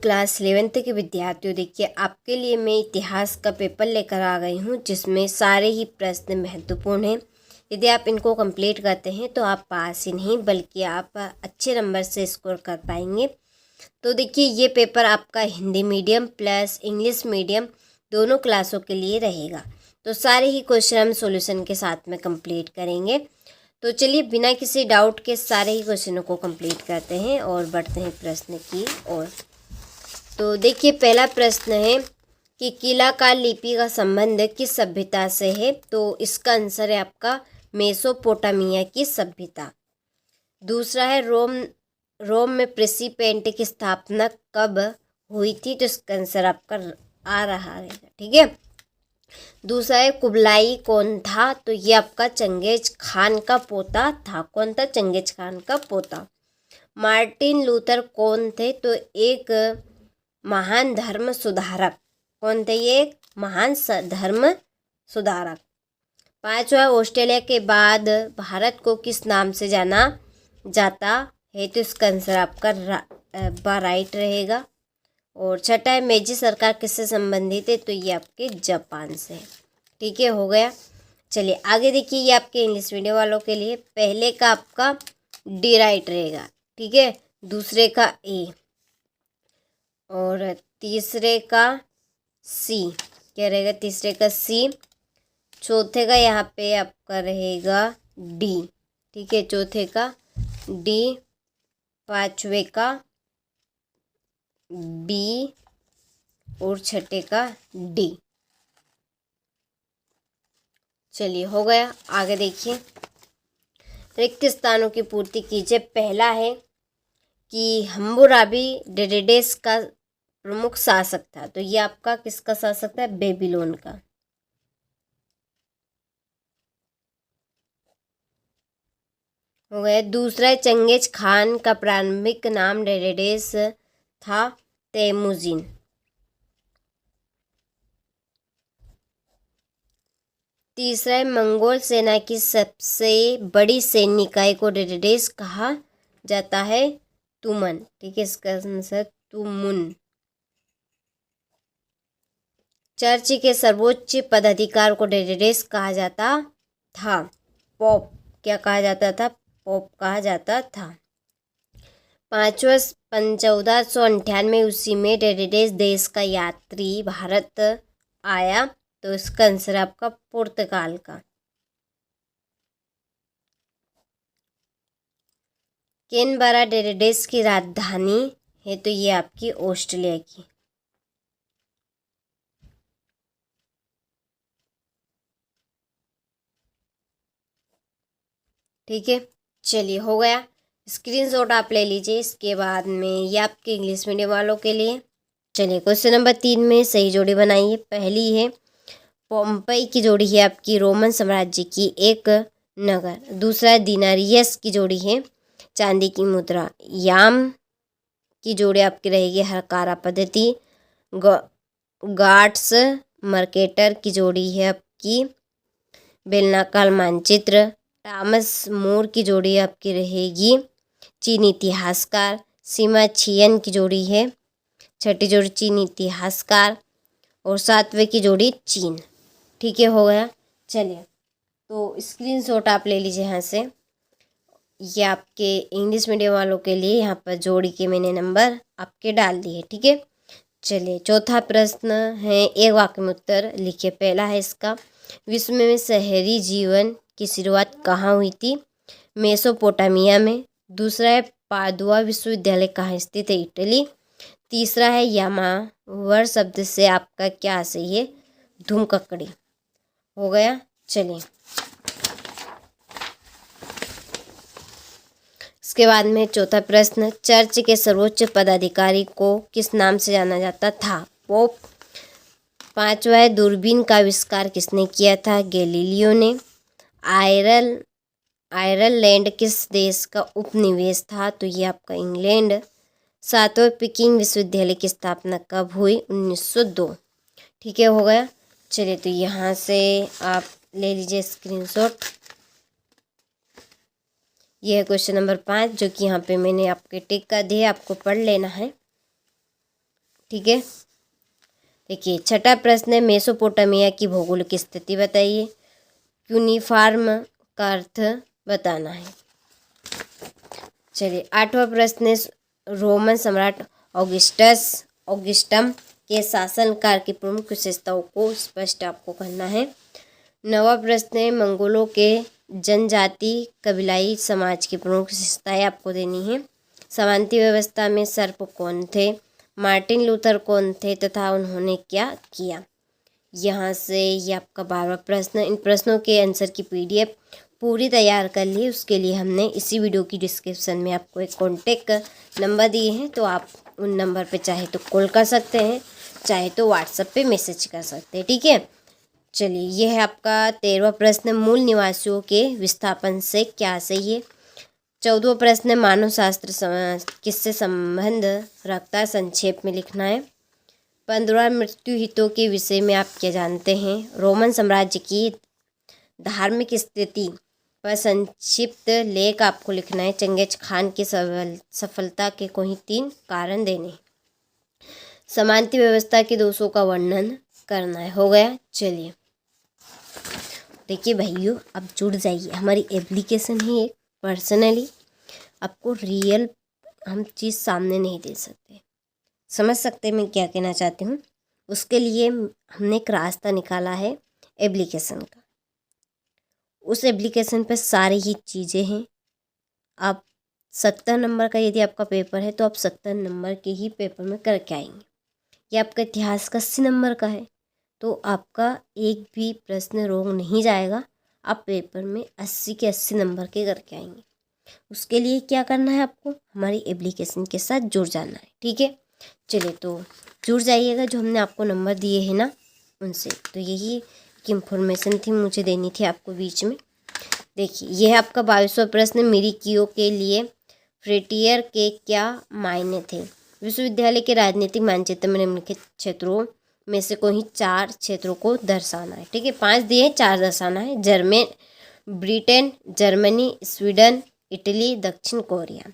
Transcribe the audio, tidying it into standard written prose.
Class 11th के विद्यार्थियों, देखिए आपके लिए मैं इतिहास का पेपर लेकर आ गई हूँ जिसमें सारे ही प्रश्न महत्वपूर्ण हैं। यदि आप इनको कंप्लीट करते हैं तो आप पास ही नहीं बल्कि आप अच्छे नंबर से स्कोर कर पाएंगे। तो देखिए ये पेपर आपका Hindi medium plus English medium दोनों क्लासों के लिए रहेगा। तो सारे ही क्वेश्चन हम सॉल्यूशन के साथ में कंप्लीट करेंगे। तो चलिए बिना किसी डाउट के सारे ही क्वेश्चनों को कंप्लीट करते हैं और बढ़ते हैं प्रश्न की ओर। तो देखिए पहला प्रश्न है कि कीलाकाल लिपि का संबंध किस सभ्यता से है। तो इसका आंसर है आपका मेसोपोटामिया की सभ्यता। दूसरा है रोम में प्रेसी पेंट की स्थापना कब हुई थी। तो इसका आंसर आपका आ रहा है, ठीक है। दूसरा है कुबलाई कौन था। तो ये आपका चंगेज खान का पोता था। कौन था? चंगेज खान का पोता। मार्टिन लूथर कौन थे। तो एक महान धर्म सुधारक। कौन थे ये? एक महान धर्म सुधारक। पांचवा, ऑस्ट्रेलिया के बाद भारत को किस नाम से जाना जाता है। तो इसका आंसर आपका राइट रहेगा। और छठा है मेजी सरकार किससे संबंधित है। तो ये आपके जापान से है, ठीक है, हो गया। चलिए आगे देखिए, ये आपके इंग्लिश मीडियम वालों के लिए पहले का आपका डी राइट रहेगा, ठीक है। दूसरे का ए और तीसरे का सी। क्या रहेगा? तीसरे का सी। चौथे का यहाँ पे आपका रहेगा डी, ठीक है। चौथे का डी, पांचवे का बी और छठे का डी। चलिए हो गया। आगे देखिए, रिक्त स्थानों की पूर्ति कीजिए। पहला है कि हम्मुराबी डेडेडेस का प्रमुख शासक था। तो ये आपका किसका शासक था? बेबीलोन का। हो गया। दूसरा, चंगेज खान का प्रारंभिक नाम डेडेडेस था तैमुजिन। तीसरा है मंगोल सेना की सबसे बड़ी सैन्य इकाई को डेडेडेस कहा जाता है तुमन, ठीक है। इसका आंसर तुमुन। चर्च के सर्वोच्च पदाधिकार को डेडेडेस कहा जाता था पोप। क्या कहा जाता था? पोप कहा जाता था। पांचवा, 1498 ईस्वी में डेडेडेस देश का यात्री भारत आया। तो इसका आंसर आपका पुर्तगाल का। कैनबरा डेडेडेस की राजधानी है। तो ये आपकी ऑस्ट्रेलिया की। ठीक है, चलिए हो गया। स्क्रीनशॉट आप ले लीजिए। इसके बाद में ये आपके इंग्लिश मीडियम वालों के लिए। चलिए क्वेश्चन नंबर 3 में सही जोड़ी बनाइए। पहली है पोम्पई की जोड़ी है आपकी रोमन साम्राज्य की एक नगर। दूसरा, दिनारियस की जोड़ी है चांदी की मुद्रा। याम की जोड़ी आपकी रहेगी हरकारा पद्धति। गाट्स मर्केटर की जोड़ी है आपकी बेलनाकार मानचित्र। टॉमस मोर की जोड़ी आपकी रहेगी चीनी इतिहासकार। सीमा छियन की जोड़ी है छठी जोड़ी चीनी इतिहासकार। और सातवें की जोड़ी चीन, ठीक है, हो गया। चलिए तो स्क्रीनशॉट आप ले लीजिए यहाँ से। ये आपके इंग्लिश मीडियम वालों के लिए यहाँ पर जोड़ी के मैंने नंबर आपके डाल दिए, ठीक है। चलिए चौथा प्रश्न है, एक वाक्य में उत्तर लिखिए। पहला है इसका, विश्व में शहरी जीवन की शुरुआत कहाँ हुई थी? मेसोपोटामिया में। दूसरा है पादुआ विश्वविद्यालय कहाँ स्थित है? इटली। तीसरा है यामावर शब्द से आपका क्या सही है? धूमककड़ी। हो गया। चलिए इसके बाद में चौथा प्रश्न, चर्च के सर्वोच्च पदाधिकारी को किस नाम से जाना जाता था? पोप। पांचवा है दूरबीन का आविष्कार किसने किया था? गैलीलियो ने। आयरलैंड किस देश का उपनिवेश था? तो ये आपका इंग्लैंड। सातवें पिकिंग विश्वविद्यालय की स्थापना कब हुई? 1902, ठीक है, हो गया। चलिए तो यहाँ से आप ले लीजिए स्क्रीनशॉट। यह है क्वेश्चन नंबर 5 जो कि यहाँ पे मैंने आपके टिक कर दिया, आपको पढ़ लेना है। ठीक है। देखिए छठा प्रश्न है, मेसोपोटामिया की भौगोलिक स्थिति बताइए। यूनिफॉर्म का अर्थ बताना है। चलिए आठवां प्रश्न है, रोमन सम्राट ऑगस्टम के शासनकाल की प्रमुख विशेषताओं को स्पष्ट आपको करना है। नवा प्रश्न है, मंगोलों के जनजाति कबीलाई समाज की प्रमुख विशेषताएं आपको देनी है। सामंती व्यवस्था में सर्प कौन थे, मार्टिन लूथर कौन थे तथा उन्होंने क्या किया। यहाँ से ये आपका 12वां प्रश्न। इन प्रश्नों के आंसर की PDF पूरी तैयार कर ली। उसके लिए हमने इसी वीडियो की डिस्क्रिप्शन में आपको एक कॉन्टेक्ट नंबर दिए हैं, तो आप उन नंबर पे चाहे तो कॉल कर सकते हैं, चाहे तो व्हाट्सएप पे मैसेज कर सकते हैं, ठीक है। चलिए यह है आपका 13वां प्रश्न, मूल निवासियों के विस्थापन से क्या सही है। 14वां प्रश्न, मानव शास्त्र किससे संबंध रखता है, संक्षेप में लिखना है। 15वां, मृत्यु हितों के विषय में आप क्या जानते हैं। रोमन साम्राज्य की धार्मिक स्थिति पर संक्षिप्त लेख आपको लिखना है। चंगेज खान की सफलता के कोई 3 कारण देने। सामंती व्यवस्था के दोषों का वर्णन करना है। हो गया। चलिए देखिए भाइयों, अब जुड़ जाइए, हमारी एप्लीकेशन है एक पर्सनली, आपको रियल हम चीज़ सामने नहीं दे सकते, समझ सकते मैं क्या कहना चाहती हूँ। उसके लिए हमने एक रास्ता निकाला है एप्लीकेशन का। उस एप्लीकेशन पे सारी ही चीज़ें हैं। आप 70 नंबर का यदि आपका पेपर है तो आप 70 नंबर के ही पेपर में करके आएंगे। या आपका इतिहास का 80 नंबर का है तो आपका एक भी प्रश्न रोंग नहीं जाएगा, आप पेपर में 80 के 80 नंबर के करके आएंगे। उसके लिए क्या करना है, आपको हमारी एप्लीकेशन के साथ जुड़ जाना है, ठीक है। चलिए तो जुड़ जाइएगा, जो हमने आपको नंबर दिए हैं ना उनसे। तो यही एक इन्फॉर्मेशन थी मुझे देनी थी आपको बीच में। देखिए यह है आपका 22वां प्रश्न, मेरिकियो के लिए फ्रंटियर के क्या मायने थे। विश्वविद्यालय के राजनीतिक मानचित्र में निम्नलिखित क्षेत्रों में से कोई 4 क्षेत्रों को दर्शाना है, ठीक है। 5 दिए, 4 दर्शाना है। ब्रिटेन, जर्मनी, स्वीडन, इटली, दक्षिण कोरिया।